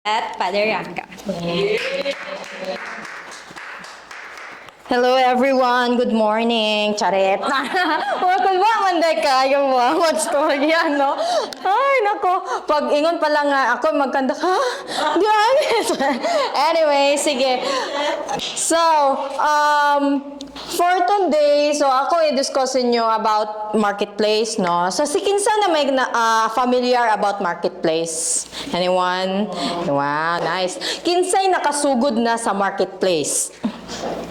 at Father Ranga. Hello everyone, good morning. Charet. Welcome ba manday kayo mo. What's story yan, no? Ay, nako. Pag ingon pa lang nga ako magkanda ka. Guys. Anyway, sige. So, for today, so ako i-discussin nyo about marketplace, no? So, si kinsa na may familiar about marketplace? Anyone? Wow, nice. Kinsay nakasugod na sa marketplace?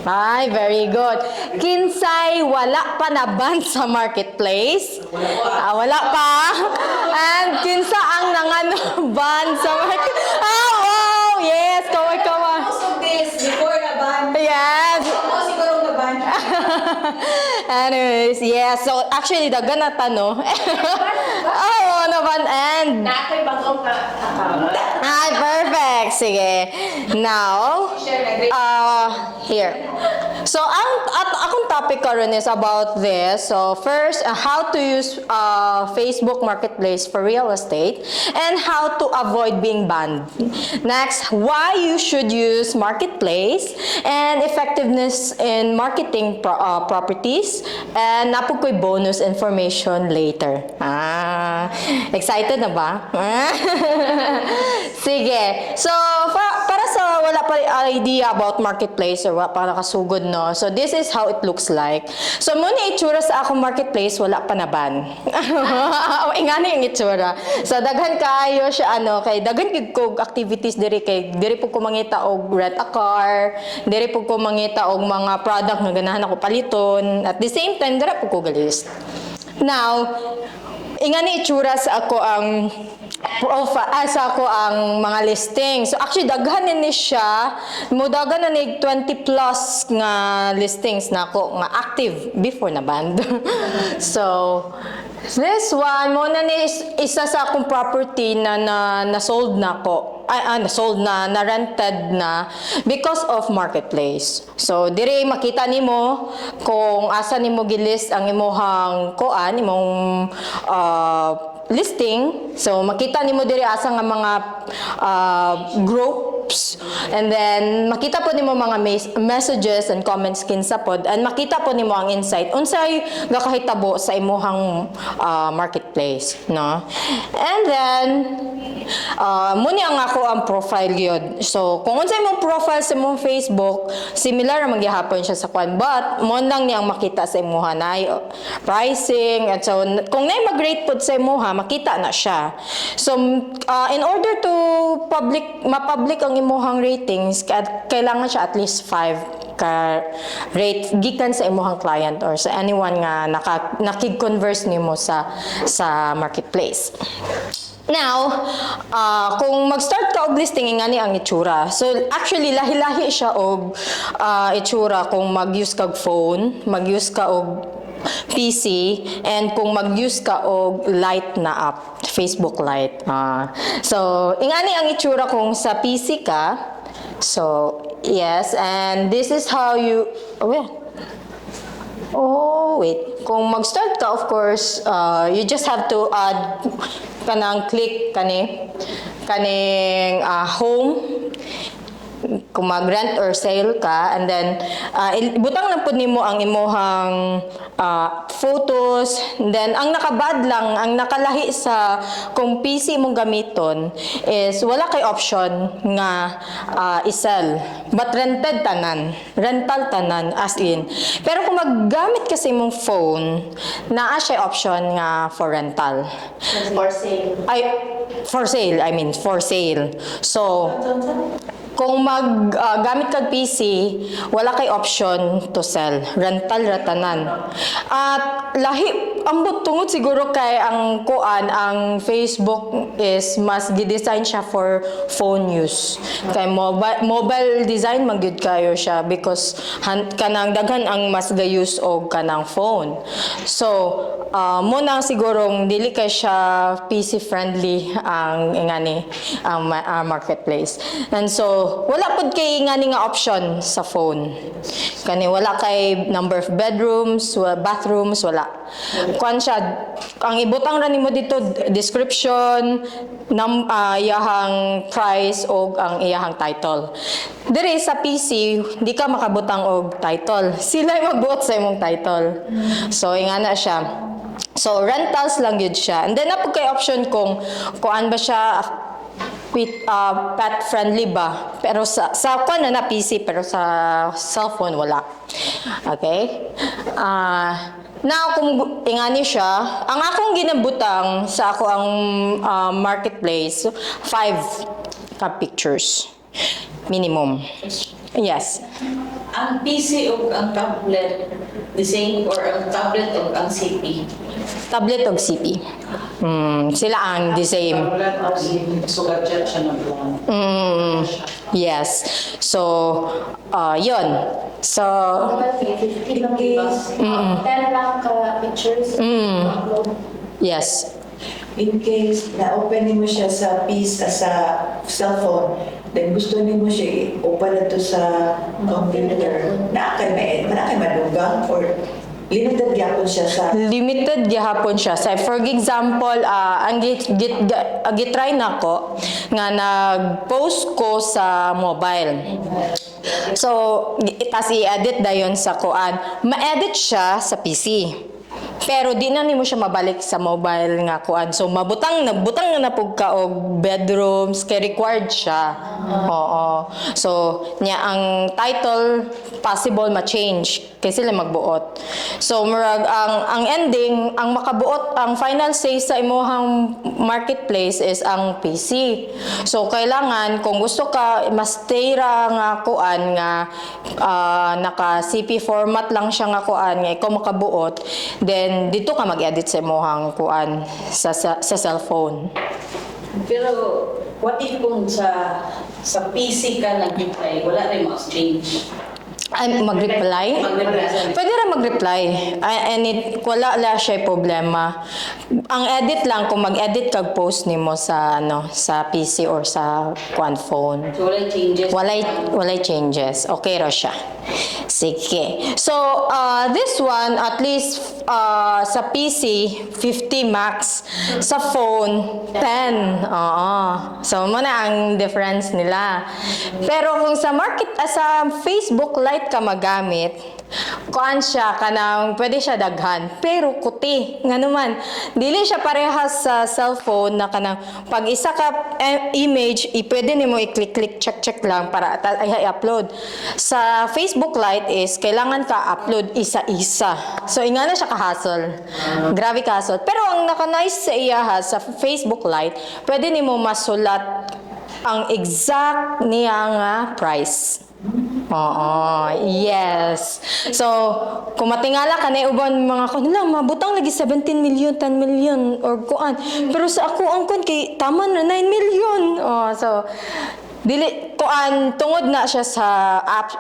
Ay, very good. Kinsay wala pa na ban sa marketplace? Wala pa. And kinsa ang ban sa marketplace? Wow! Yes, kaway. Also this, before na ban. Yes. Ako siguro na ban. Anyways, yes. So, actually, dagan na tanong. Oh, naban and... Nakoy bagong account. Ay, perfect. Sige. Now, here. So, akong topic karon is about this. So, first, how to use Facebook Marketplace for real estate and how to avoid being banned. Next, why you should use Marketplace and effectiveness in marketing properties, and napog ko'y bonus information later. Excited na ba? Sige. So, para sa wala pa idea about marketplace or wala pa nakasugod, no? So, this is how it looks like. So, muna itsura sa akong marketplace, wala pa na ban. Ingani yung itsura. So, daghan kaayo siya, kay daghan kog activities diri po ko mangita og rent a car, diri po ko mangita og mga product nga ganahan ako paliton. At the same time, dira po ko galis. Now, ingani itsura sa ako ang sa ako ang mga listing. So actually daghan ni siya, daghan na ni 20 plus nga listings na ako nga active before na band. So this one mo na ni isa sa akong property na sold na ko. Sold na rented na because of marketplace. So dire makita nimo kung asa nimo gilist ang imong listing. So makita nimo diri asa nga mga groups, and then makita po nimo mga messages and comments kinsa pod, and makita po nimo ang insight unsay gakahitabo sa imong marketplace, no? And then muni ang ako ang profile gyud. So kung unsay imong profile sa imong Facebook, similar ang magyahapon siya sa kwan, but mo lang niyang makita sa imuha na pricing, at so kung nay mag-rate pod sa imuha, makita na siya. So in order to ma-public ang imuhang ratings, kailangan siya at least 5 ka rate gikan sa imuhang client or sa anyone nga nakig-converse nimo sa marketplace. Now, kung mag-start ka og listing, ingani ang itsura. So, actually, lahi-lahi siya og itsura kung mag-use kag phone, mag-use ka og PC, and kung mag-use ka og Lite na app, Facebook Lite. So, ingani ang itsura kung sa PC ka. So, yes, and this is how you... wait. Kung mag-start ka, of course, you just have to add click kaning home kung mag-rent or sale ka, and then butang lang po nimo ang imuhang photos. Then ang nakabad lang, ang nakalahi sa kung PC mong gamiton is wala kay option nga i-sell, but rental tanan as in. Pero kung maggamit kasi mong phone, naa siya option nga for rental. For sale. So kung gamit kag PC, wala kay option to sell. Rental ratanan. At lahi, ambot tungod siguro kay ang Facebook is mas gi-design siya for phone use. Kay mobile design man gyud kayo siya because kanang daghan ang mas ga-use og kanang phone. So, muna sigurong dili kay siya PC friendly ang ingani ang marketplace. And so wala pud kay ingani nga option sa phone. Kani wala kay number of bedrooms, bathrooms, wala. Kuan siya, ang ibutang ra nimo dito description, iyahang price o ang iyahang title. Diri sa PC, di ka makabutang og title. Sila yung magbuot sa imong title. So, ingana siya. So, rentals lang yun siya. And then, napag kay option kung kuan ba siya pet friendly ba. Pero sa kuan na PC, pero sa cellphone, wala. Okay? Now, kung ingani siya, ang akong ginabutang sa ako ang marketplace, 5 ka pictures. Minimum. Yes. Ang PC o ang tablet, the same or ang tablet o ang CP? Tablet o CP. Sila ang the same. So, gadget siya ng buwan. Yes. So, yun. So, 50 lang ba? 10 lang ka pictures. Upload. yes. In case na-open mo siya sa sa cellphone, then gusto mo siya i-open ito sa computer, nakakay madugang or limited gyapon siya sa Limited gihapon siya. So, for example, ang gitry na ko nga nag-post ko sa mobile. So, tas i-edit dayon sa kuan. Ma-edit siya sa PC. Pero di na nimo siya mabalik sa mobile nga kuan. So nagbutang na pug ka og bedrooms kay required siya. Oo. So nya ang title possible ma-change kay sila magbuot. So murag ang ending, ang makabuot, ang final say sa imong marketplace is ang PC. So kailangan kung gusto ka mas stay ra nga kuan nga naka CP format lang siya nga kuan nga ikaw makabuot, then dito ka mag-edit sa imong kuan sa cellphone. Pero what if kung sa PC ka nag-reply, wala rin ma-exchange? Ay, mag-reply? Mag-reply. Pwede rin mag-reply. Wala siya problema. Ang edit lang, kung mag-edit kag post nimo sa sa PC or sa phone. So wala changes? Walay changes. Okay ra siya. Sige. So, this one, at least sa PC, 50 max. Sa phone, 10. Oo. So, muna ang difference nila. Pero kung sa sa Facebook Lite ka magamit, kuan siya kanang pwede siya daghan pero kuti nga naman dili siya parehas sa cellphone na kanang pag isa ka image pwede nimo i-click check lang para i-upload. Sa Facebook Lite is kailangan ka upload isa-isa, so ingana siya ka-hassle, grabe ka-hassle. Pero ang naka-nice sa iya sa Facebook Lite, pwede nimo masulat ang exact niya nga price. Oo, yes. So, kung matingala ka na uban mga kanila, mabutang lagi 17 million, 10 million, or kuan. Pero sa ako, ang kuan, kay tama na 9 million. Oh, so, dili, kuan, tungod na siya sa app,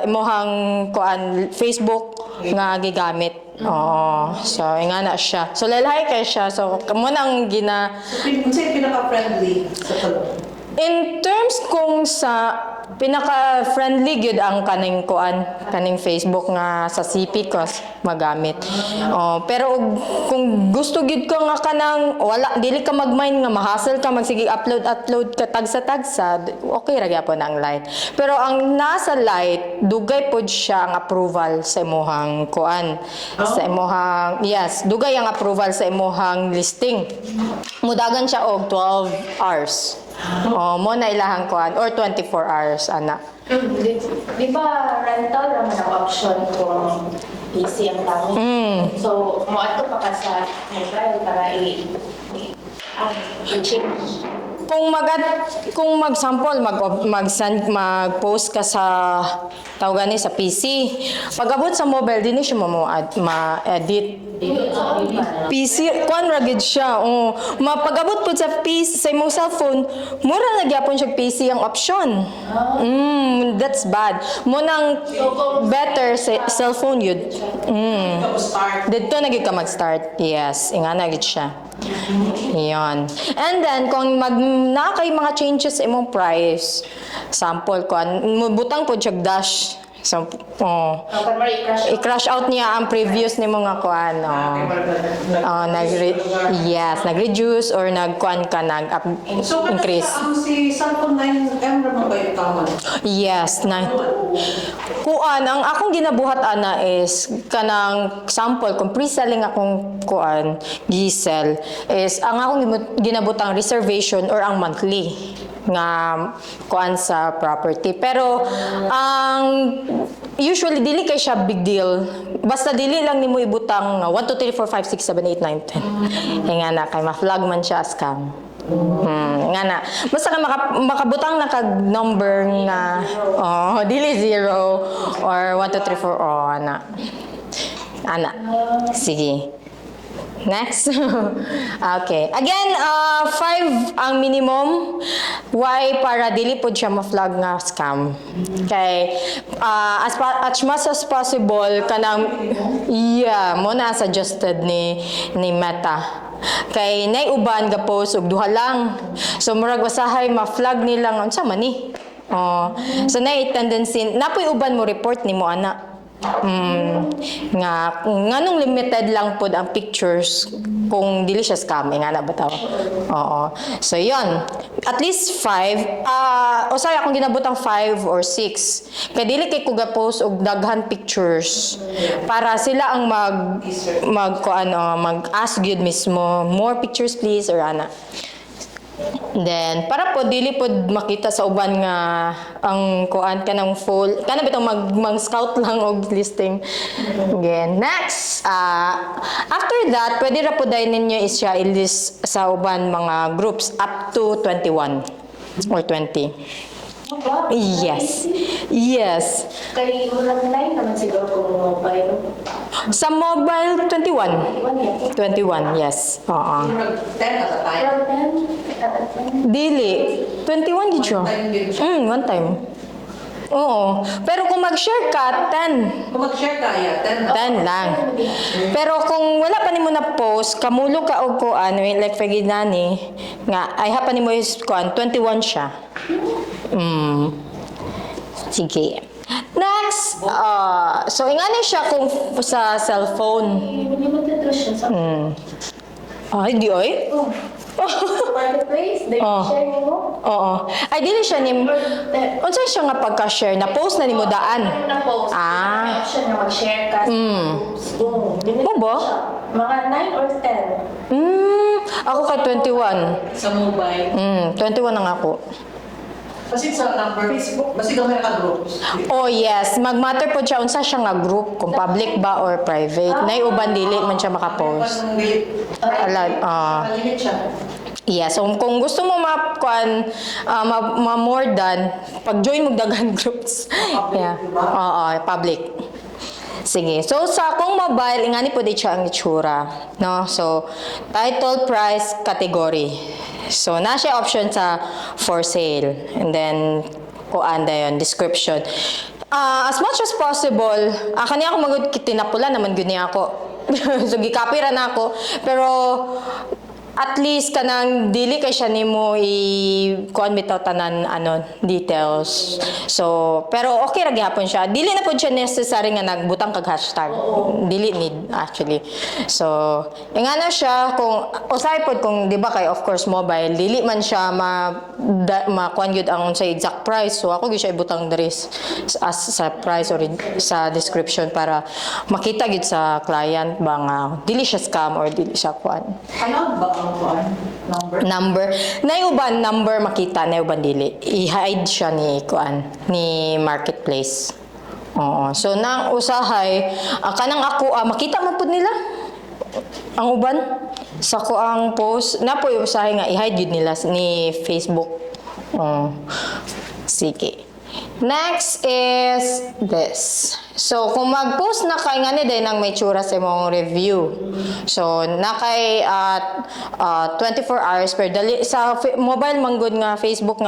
imuhang kuan, Facebook nga gigamit. Oo, so, nga na siya. So, lalaki kay siya. So, kamo nang sa'yo pinaka-friendly sa talong. in terms kung sa pinaka-friendly gyud ang kaning Facebook nga sa CP cause magamit. Pero kung gusto gyud ka nga kanang wala dili ka mag-mind nga ma-hassle ka magsige upload ka tagsa, okay ra gyapon ang Lite. Pero ang nasa Lite dugay pod siya ang approval sa imong sa imong dugay ang approval sa imong listing. Mudagan siya og 12 hours. Mo na ilahang kuan or 24 hours ana. Di ba rental naman ang option kung PC ang gamit? So, mo ato pa ka sa mobile para i-change. kung mag-sample, mag-post ka sa tawagan ni sa PC. Pag-abot sa mobile, din siya ma-edit. PC, kuan ragid siya. Oh, mapag-abot po sa PC sa imong cellphone, mura na gyapon siya PC ang option. That's bad. Mo nang better sa cellphone yun. Dito na gyud ka mag-start. Yes, ingana gyud siya. Yan. And then, kung na kay mga changes sa imong price, sample ko, butang po siya dash. So, i-crash out niya ang previous ni mga kuan. Nag-reduce or nag-kuan ka, nag-increase. Ang si cellphone 9M naman ba yung tama? Yes. Kuan, ang akong ginabuhat ana is kanang sample, kung pre-selling akong kuan, gisel, is ang akong ginabutang reservation or ang monthly nga kuan sa property. Pero ang usually dili kay siya big deal. Basta dili lang nimo ibutang 1 2 3 4 5 6 7 8 9 10. Nga na kay ma-flag man siya as scam. Nga na. Basta ka makabutang na kag number nga dili 0 or 1 2 3 4 ana. Ana. Sige. Next. Okay. Again, 5 ang minimum. Why? Para dili po siya ma-flag nga scam. Okay. As much as possible, kanang, mo na suggested ni Meta. Kay nay uban ga post og duha lang. So murag usahay ma-flag nila unsa man ni. So nay tendency napoy uban mo report nimo ana. Nganong limited lang pod ang pictures kung dili siya scam nga na bitaw. Oo. So yon. At least 5 usay akong ginabutang 5 or 6. Kay dili kay ko ga-post og daghan pictures para sila ang mag-ask gyud mismo more pictures please or ana. Then para po dili po makita sa uban nga ang kuan kanang full kana bitong mag-scout lang og listing. Again, next after that pwede ra po dai ninyo is siya i-list sa uban mga groups up to 21 or 20. Yes. Kay murag 9 naman siguro kung mobile. Sa mobile 21. 21, yes. Oo. 10 at a time. Dili. 21 gid siya. One time. Oo. Pero kung mag-share ka, 10. Kung mag-share kaya, 10 10. lang. Pero kung wala pa nimo na post, kamulo ka og kuan, like for ginani, nga ay pa nimo is kuan 21 siya. Sige. Next, so ingani siya kung sa cellphone. Hindi mo siya sa Ay, di oy. marketplace, then share mo. Oo. Ay, dili siya ni... Unsa siya nga pagka-share? Na-post na ni mo daan? Na-post. May option na mag-share ka sa groups. Mo ba? Mga 9 or 10. Ako kay 21. Sa mobile. 21 na nga ako. Kasi sa number, Facebook, kasi gamay ka groups. Oh yes, mag-matter po siya unsa siya nga group, kung public ba or private. Nay uban dili man siya maka-post. Limit siya. Yeah, so kung gusto mo more than pag-join mo daghan groups. Yeah. Oo, public. Sige. So sa akong mobile, ingani po di siya ang itsura, no? So title, price, category. So na siya option sa for sale and then kuan dayon description. As much as possible, kani ako magud tinapula naman gyud niya ako. So gi-copy ra na ako, pero at least kanang dili kay siya nimo kuan bitaw tanan details. So pero okay ra gyapon siya. Dili na pud siya necessary nga nagbutang kag hashtag. Dili need actually. So ingana siya kung usay pod kung di ba kay of course mobile dili man siya kuan gyud ang sa exact price. So ako gyud siya ibutang diri as sa price or sa description para makita gyud sa client ba nga dili siya scam or dili siya kuan. Ano ba ang number? Nay uban number makita, nay uban dili. I-hide siya ni marketplace. Oo. So nang usahay kanang ako makita man pud nila ang uban. Sa ko ang post, na po yung usahay nga i-hide yun nila ni Facebook. Sige. Next is this. So, kung mag-post na kay nga ni day nang may tsura sa imong review. So, na kay 24 hours per dali sa mobile manggod nga Facebook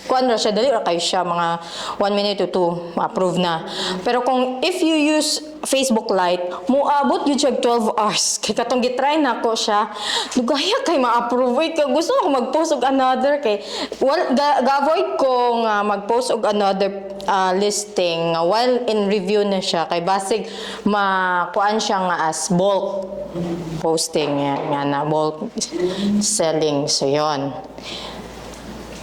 kuan ra siya dali ra kay siya mga 1 minute to 2 ma-approve na. Pero kung if you use Facebook Lite, moabot yun siya 12 hours. Kay katong gitry na ko siya, dugaya kay ma-approve. Wait, gusto ko mag-post og another kay ga-avoid ko nga mag-post og another listing while in review na siya kay basig makuan siya nga as bulk posting yan nga na bulk selling, so yon.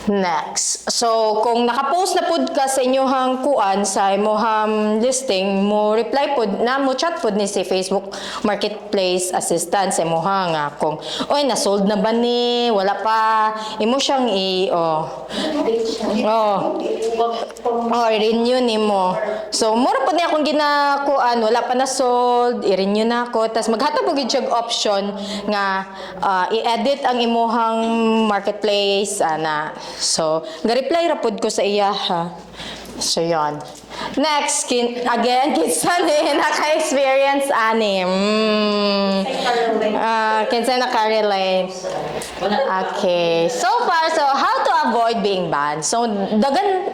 Next. So, kung nakapost na pod ka sa inyohang kuan sa imong listing, mo reply pod na mo chat pod ni si Facebook Marketplace Assistant sa imong nga kung oy na-sold na ba ni, wala pa, imo siyang i-renew nimo. So, mura pod niya akong ginakuan, wala pa na sold, i-renew na ako. Tapos maghatag og gyud option nga i-edit ang imong marketplace ana. So, ga-reply ra pod ko sa iya ha. So, yon. Next, kinsa ni naka-experience ani. Kinsa naka-relate. Okay. So far, so how to avoid being banned? So, dagan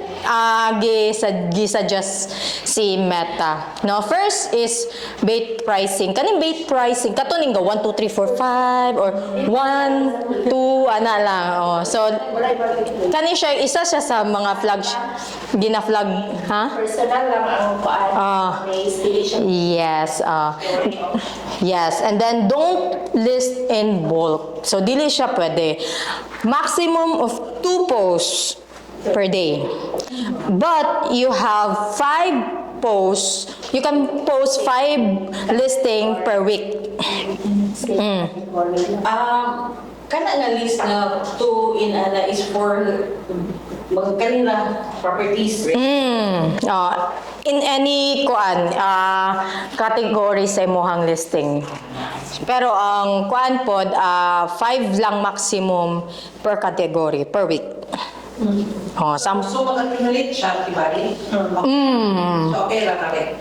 gi-suggest si Meta. No, first is bait pricing. Kaning bait pricing, katuning 1, 2, 3, 4, 5 or 1, 2, ana lang. Oh. So, kani siya, isa siya sa mga gina-flag, ha? Personal lang ang kuan. Yes. Yes. And then, don't list in bulk. So, dili siya pwede. Maximum of 2 posts per day. But, you have 5 posts. You can post 5 listing per week. Kana nga list na to in ana is for mga kanila properties. In any category sa imuhang listing. Pero ang kuan pod 5 lang maximum per category per week. So, mag-accumulate siya, ibali? So, okay lang kami.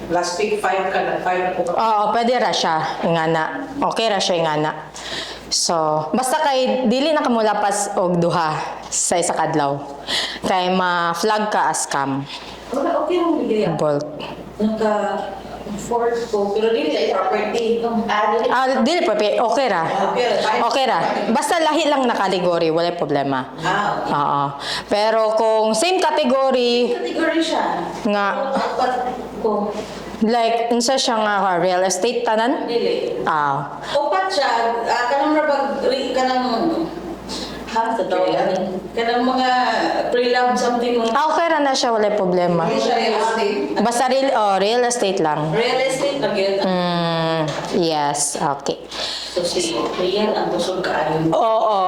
Last week, 5 ka na, 5 na po ka. Oo, pwede ra siya, ingana. Okay ra siya, ingana. So, basta kay dili na kamo lapas og duha sa isa kadlaw. Kay ma-flag ka as scam. Wala, okay mong bigyan. Bulk. Naka-afford ko, pero dili sa property. Dili pa, okay ra. Okay ra. Basta lahi lang na category, wala problema. Okay. Oo. Pero kung same category, Category siya. nga, Ko. like, unsa siya nga real estate tanan? Dili. Ah. Upat siya, kanang rabag, kanang half the dog, kanang mga pre-love something mga Okay ra na siya, wala problema. Hindi siya real estate. Basta real estate lang. real estate na gyud. Yes, okay. So si Rian ang busog kaayo. Oo,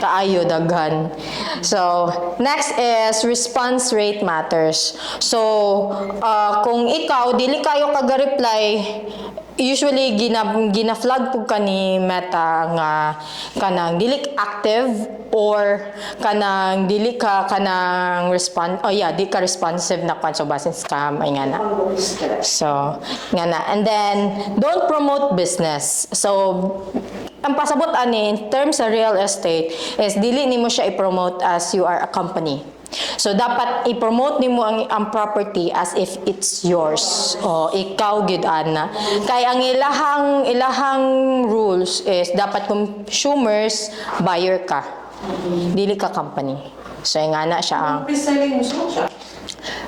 kaayo daghan. So, next is response rate matters. So, kung ikaw dili kayo kaga-reply, usually gina-flag pug ka ni Meta nga kanang dili active or kanang dili ka kanang di ka responsive na kwan, so basin scam ay nga na. So, nga na. And then don't promote business. So, ang pasabot ani in terms sa real estate is dili nimo siya i-promote as you are a company. So dapat i-promote nimo ang property as if it's yours. O ikaw gid ana. Kay ang ilahang rules is dapat consumers buyer ka. Dili ka company. So nga na siya ang Pre-selling mo siya.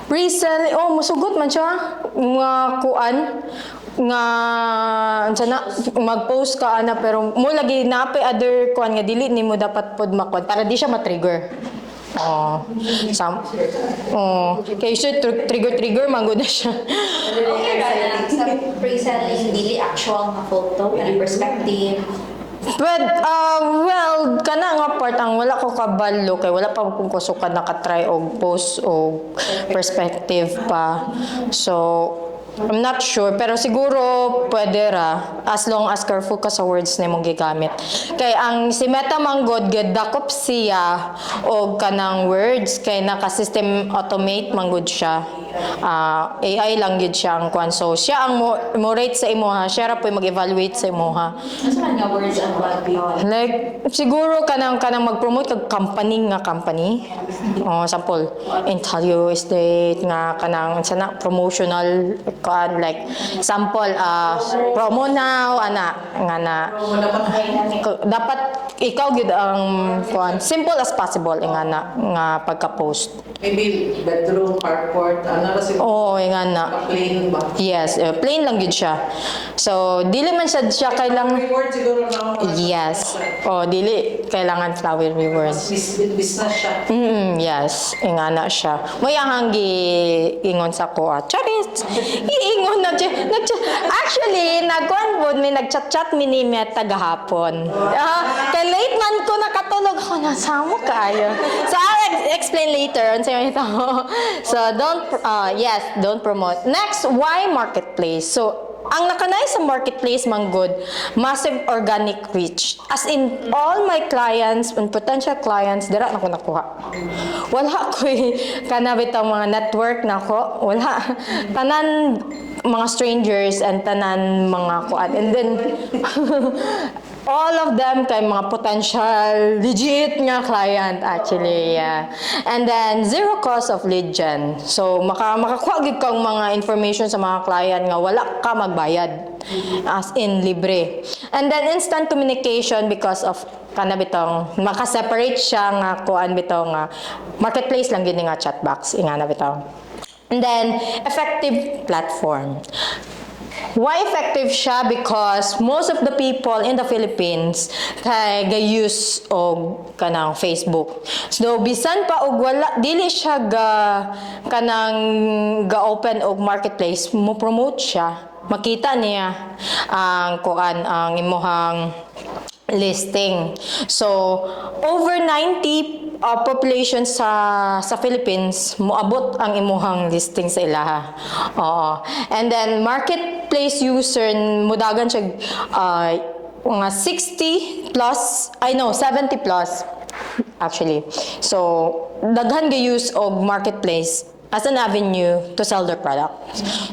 resell. Musugot man siya nga kuan nga unsa na mag-post ka ana pero mo lagi naapay other kuan nga dili nimo dapat pod makuan para di siya ma-trigger. Kay siya trigger manggod na siya. Okay ra na sa pre-selling dili actual nga photo and perspective. But, well, kana nga part ang wala ko kabalo kay wala pa kung kusukad nakatry og post og perspective pa. So, I'm not sure, pero siguro pwede ra as long as careful ka sa words na mong gigamit. Kay ang si Meta manggod gidakop siya og kanang words kay naka-system automate manggod siya. AI lang gid siya ang kwan. So siya ang mo rate sa imuha, siya ra po'y mag-evaluate sa imuha. Ano man nga words ang background? Like siguro kanang mag-promote kag company. Sample Intalio Estate nga kanang sana promotional kan like sample promo now nga na dapat ikaw gid ang kuan simple as possible nga pagka-post. Maybe bedroom, carport, ano na siguro? Oo, nga na. Plain ba? Yes, plain lang gid siya. So dili man siya kailangan Reward siguro na ako. yes. Dili kailangan flowery words. Business siya. Yes, ingana siya. May ang ingon sa ko. Charis. Iingon na actually, nagkuan po may nagchat-chat mi ni Meta gahapon. Kay late man ko nakatulog ako na samo kaayo. So I'll explain later on sa ito. So don't promote. Next, why marketplace? So ang nakanay sa marketplace manggod, massive organic reach. As in, all my clients and potential clients, dira na ko nakuha. Wala ko kanabit ang mga network na ko. Wala. Tanan mga strangers and tanan mga kuan. And then, all of them kay mga potential legit nga client actually, yeah. And then zero cost of lead gen. So makakuha gid kang mga information sa mga client nga wala ka magbayad. As in libre. And then instant communication because of kana bitong maka-separate siya nga kuan bitong marketplace lang gid nga chat box ingana bitong. And then effective platform. Why effective siya? Because most of the people in the Philippines kay ga-use og kanang Facebook. So bisan pa og wala dili siya ga-open og marketplace, mo promote siya. Makita niya ang ang imuhang listing. So over 90 population sa Philippines moabot ang imuhang listing sa ilaha. And then marketplace user mudagan siya mga 60 plus, 70 plus actually. So daghan ga use og marketplace as an avenue to sell their product.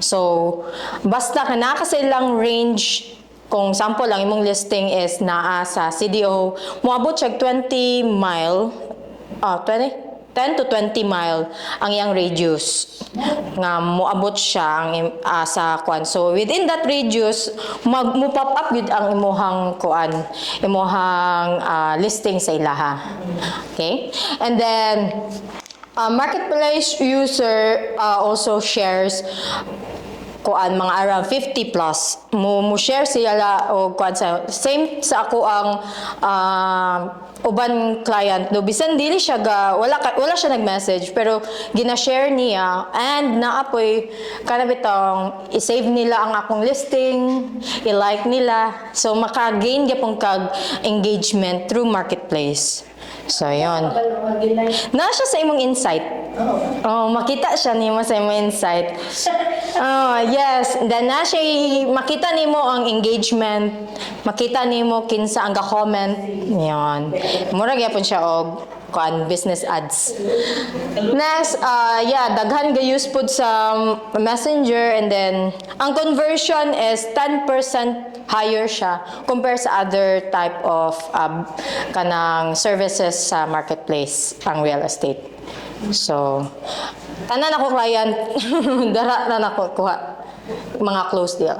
So basta kana ka silang range. Kung sample lang imong listing is naa sa CDO, moabot siya 10 to 20 mile ang iyang radius nga moabot siya ang sa kuan. So within that radius mo pop up gid ang imuhang listing sa ilaha. Okay? And then marketplace user also shares mga around 50 plus mo share sila o sa same sa ako ang uban client do bisan dili siya wala siya nag-message pero gina-share niya and naapoy kanabitong i-save nila ang akong listing, i-like nila, so maka-gain gyapon kag engagement through marketplace. So yon. Na siya sa imong insight. Makita siya nimo sa imong insight. Yes, then na siya makita nimo ang engagement, makita nimo kinsa ang ga-comment. Yon. Mura gyapon siya og business ads. Next, daghan ga use pod sa Messenger, and then ang conversion is 10% higher siya compare sa other type of kanang services sa marketplace ang real estate. So tanan ako client dara na nako kuha mga close deal.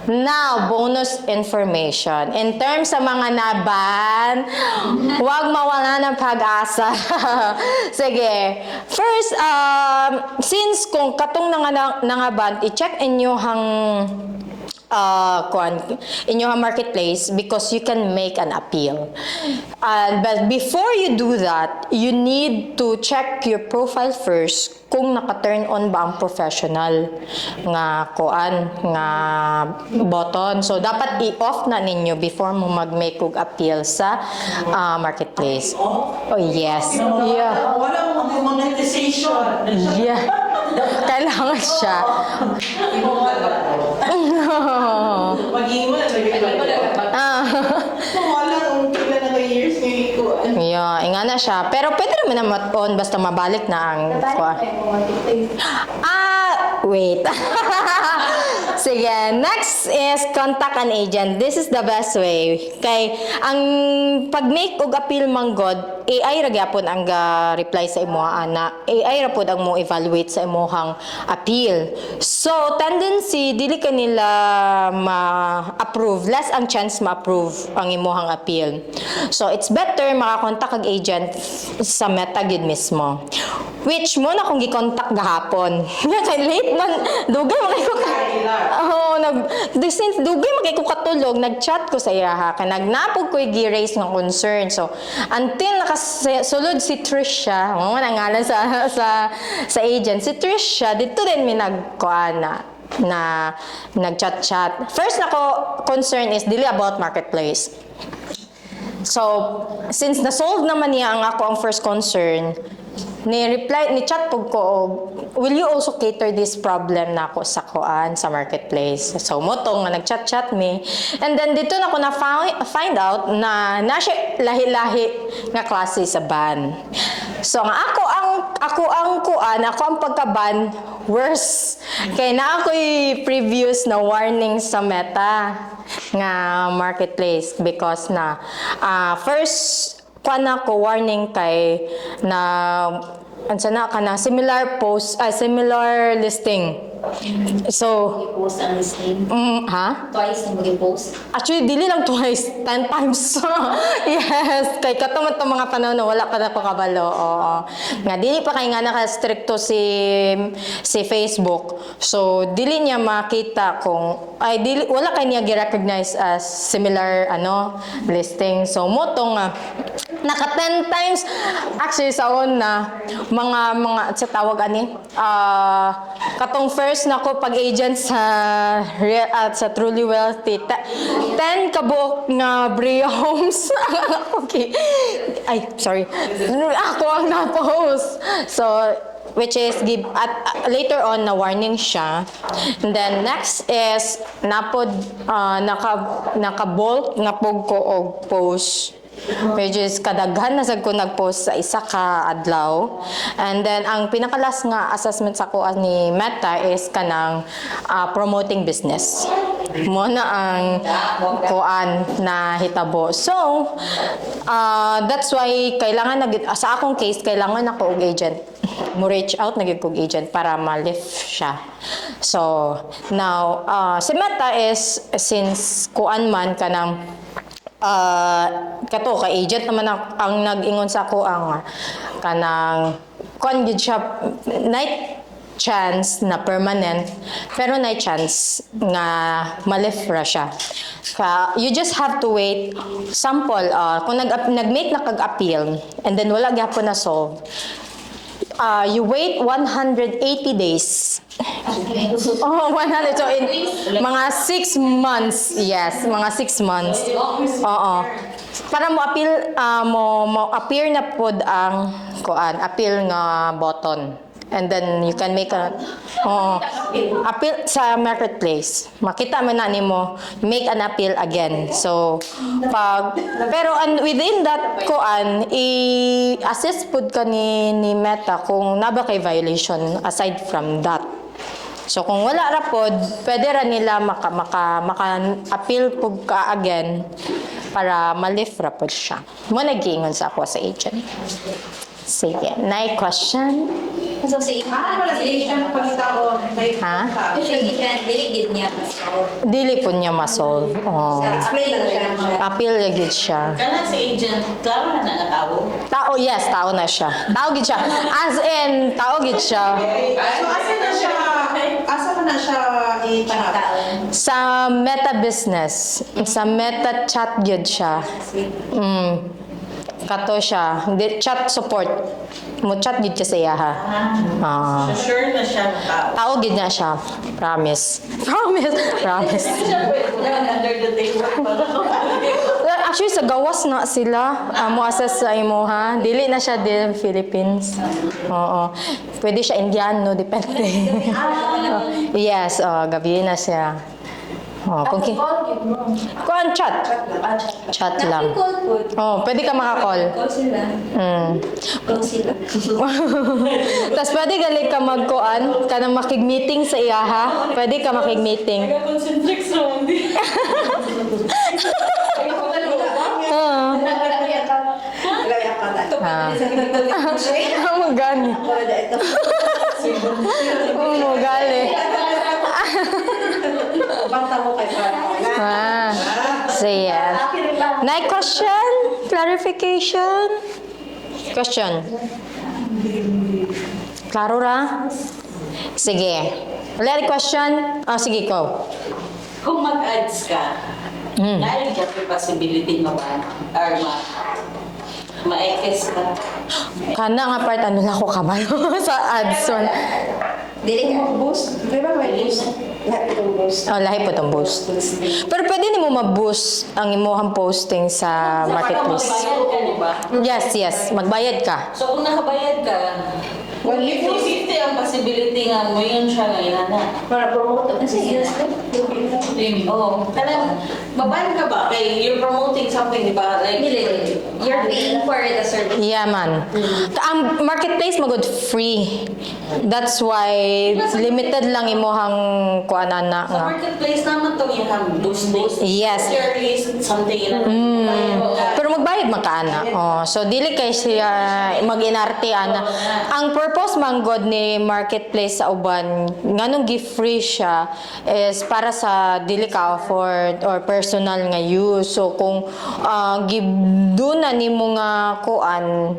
Now, bonus information. In terms sa mga naban, huwag mawala ng pag-asa. Sige. First, since kung katong nangaban, i-check inyohang inyong marketplace because you can make an appeal. But before you do that, you need to check your profile first kung naka-turn on ba ang professional nga button. So dapat i-off na ninyo before mo mag-make og appeal sa marketplace. Oh yes. Yeah. Wala mo monetization. Yeah. Kailangan siya. Maging mo na Ah. wala kung kailan na years ngayon ko. Yeah, inga na siya. Pero pwede naman na on basta mabalik na ang... Wait. Sige, next is contact an agent. This is the best way. Kay ang pag-make og appeal manggod, AI ra gyapon ang reply sa imuha ana. AI ra pod ang mo evaluate sa imuhang appeal. So, tendency dili ka nila ma-approve, less ang chance ma-approve ang imuhang appeal. So, it's better makakontak kag agent sa Meta gid mismo. Which mo na kung gi-contact gahapon. Kay late man, dugay mo kay ko. Oh, since dugay mo kay ko katulog, nag-chat ko sa iya ha. Kay nagnapog ko gi-raise ng concern. So, until nakasulod si Trisha, mo na ngalan sa agent, si Trisha dito din mi nagkuana na nag-chat-chat. First nako concern is dili about marketplace. So, since na-solve naman niya ang ako ang first concern, ni chat pug ko og, will you also cater this problem na ako sa kuan sa marketplace? So motong nga nag-chat me, and then dito na ko na find out na siya lahi-lahi nga klase sa ban. So nga ako ang pagka-ban worse kay na ako'y previous na warning sa Meta nga marketplace because na first kuana ko warning kay na ansana kana similar post similar listing. So Post ang listing. ha? Twice na mag-post. Actually, dili lang twice, 10 times. Yes, kay katumat ng mga panahon na wala pa na pakabalo. Oo. Nga, dili pa kay nga naka-stricto si Facebook. So, dili niya makita kung, wala kay niya gi-recognize as similar, listing. So, motong naka 10 times, actually, sa una, mga sa tawag katong first na ko pag-agent sa Truly Wealthy, 10 kabuok nga Brea Homes. Okay. Ay, sorry. Ako ang na-post. So, which is give later on na warning siya. And then next is naka-bulk na pog ko og post. Which is kadaghan na sad ko nag-post sa isa ka adlaw. And then ang pinakalas nga assessment sa ko ni Meta is kanang promoting business. Mo na ang kuan na hitabo. So, that's why kailangan sa akong case kailangan ako og agent. Mo reach out nagig kog agent para ma-lift siya. So, now si Meta is since kuan man kanang kato ka agent naman ang nag-ingon sa ako ang kanang kon gid siya night chance na permanent pero night chance nga ma-lift ra siya. You just have to wait sample kung nag-make na kag-appeal and then wala gyapon na solve. You wait 180 days. Oh, 100. So, in mga 6 months. Yes, mga 6 months. Oo. Para mo appear na pod ang appeal nga button. And then you can make appeal sa marketplace. Makita mo na nimo make an appeal again. So pero within that i-assess pud ka ni Meta kung naba kay violation aside from that. So kung wala ra pod, pwede ra nila maka-appeal pud ka again para ma-lift ra pod siya. Mo nag-iingon sa ako sa agent. Sige, na question? So, sa Wala si agent pagkatao. Ha? Dili niya. Dili po niya ma-solve. Oh. Explain lang siya. Appeal agad siya. Kana si agent, klaro na nakatawo. Tao, yes, tao na siya. Tao gid siya. As in, tao gid siya. So, asa na siya ipanap? Sa Meta Business, sa Meta Chat gid siya. Kato siya. Chat support. Mo chat gid siya sa iya ha. So sure na siya tao. Tao gid na siya. Promise. Promise. Promise. Siya pwede under the table. actually sa gawas na sila. Amo assess sa imo ha. Dili na siya din Philippines. Oo. Pwede siya Indiano, depende. Yes, gabi na siya. Oh, kung Call yun mo. kuan chat. Chat lang. Oh, pwede ka maka-call. Call sila. Call sila. Tapos pwede gali ka magkuan, kanang makig-meeting sa iya ha. Pwede ka makig-meeting. Nag-concentrate sa hindi. Ang gani. Oh, gali. Banta mo kay Farah. So yes. Next question? Clarification? Question? Klaro ra? Sige. Wala rin question? Sige, go. Kung mag-ads ka, naaring ka may possibility mo ba? Or ma-ekes ka? Kana nga part, ano lang ko kabayo sa ads. Dili ka boost. Di ba may boost? Lahat itong boost. Oh, lahi po itong boost. Pero pwede ni mo ma-boost ang imuhang posting sa marketplace. Magbayad ka, di ba? Yes. Magbayad ka. So kung nakabayad ka, 50-50 ang possibility nga mo yun siya ngayon na. Para promote. Kasi yes, Oo. Kanang, babayad ka ba? Kay you're promoting something, di ba? Like, you're paying for the service. Yeah, man. Ang marketplace magod free. That's why limited lang imuhang kuana na sa nga. marketplace naman to yung boost. Yes. Your list, something yun. Pero magbayad man ka ana. Oh, so dili kay siya mag-inarte ana. Ang purpose man god ni marketplace sa uban nganong give free siya is para sa dili ka afford or personal nga use. So kung give do na nimo nga kuan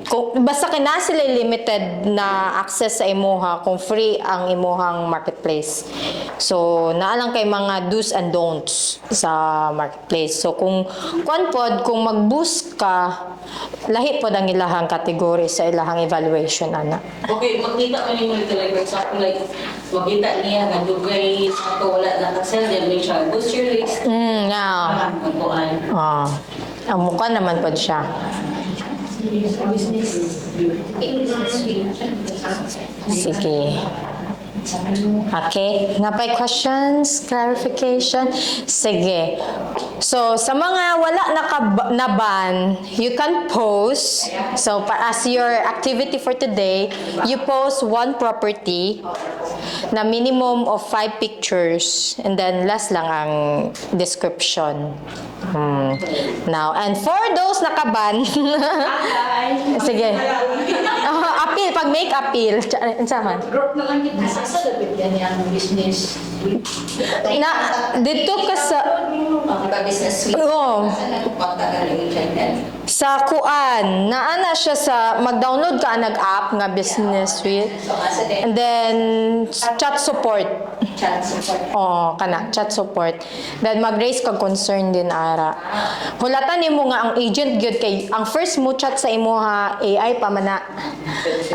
kung basta kina sila limited na access sa imuha kung free ang imuhang marketplace. So naalang kay mga do's and don'ts sa marketplace. So kung kuan pod kung mag-boost ka lahi pod ang ilahang category sa ilahang evaluation ana. Okay, makita mo yung mga like, for example, like, makita niya nga dugay sa ito, wala nakasell, then may siya, boost your list. Yeah. Magkuhan. Ang mukha naman pod siya. Sige. Okay. Napay questions? Clarification? Sige. So, sa mga wala na-ban, you can post. So, as your activity for today, you post one property na minimum of 5 pictures. And then, last lang ang description. Now, and for those nakaban, sige. Appeal, pag make appeal. Saan? Group na lang kita. Sa lapit yan yung business. Na, dito ka sa... Business suite. Oo. Saan nagpunta ka rin dyan? Sa kuan, naana siya sa mag-download ka nag-app nga business suite. So, asa din. And then chat support. Chat support. Oh, kana chat support. Then mag-raise kag concern din ara. Hulatan nimo nga ang agent gyud kay ang first mo chat sa imuha AI pa man na.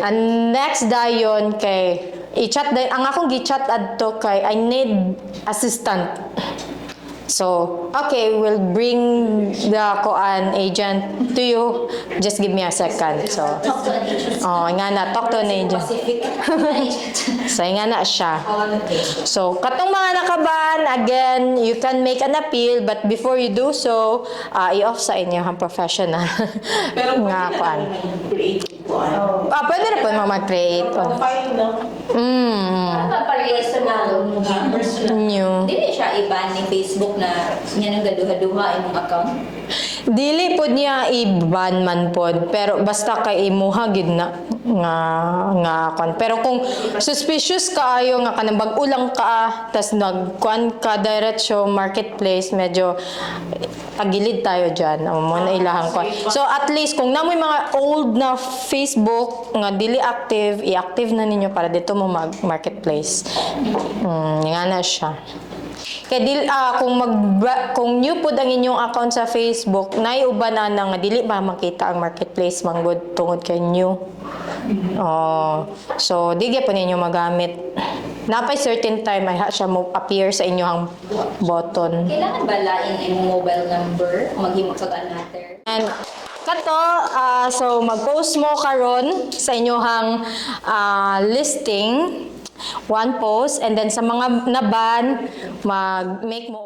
And next dayon kay i-chat din ang akong gi-chat adto kay I need assistant. So, okay, we'll bring the koan agent to you. Just give me a second. So, Talk to an agent. nga na, talk to an agent. Pacific agent. So, nga na siya. So, katong mga nakaban, again, you can make an appeal, but before you do so, i-off sa inyo ang professional. Pero nga pwede kuan. na creative ko. Pwede na po mag-create. Fine, no? Ano pa personal? New. Dili siya iban ni Facebook na niya nang gaduha-duha imong account. Dili pod niya i-ban man pod, pero basta kay imuha gid na nga kon. Pero kung suspicious kaayo nga kanang bag-ulang ka tas nagkuan ka diretso marketplace, medyo tagilid tayo diyan. Mo na ilahang kuan. So at least kung namoy mga old na Facebook nga dili active, i-active na ninyo para dito mo mag-marketplace. Nga na siya. Kaya kung new pod ang inyong account sa Facebook, naiuban na nga dili ba makita ang marketplace manggod tungod kay new. So di gyud po ninyo magamit. napay certain time ay ha siya mo appear sa inyong button. Kailangan ba lain yung mobile number? Maghimo sa another? And kato, so mag-post mo karon sa inyong listing, one post, and then sa mga naban, mag-make mo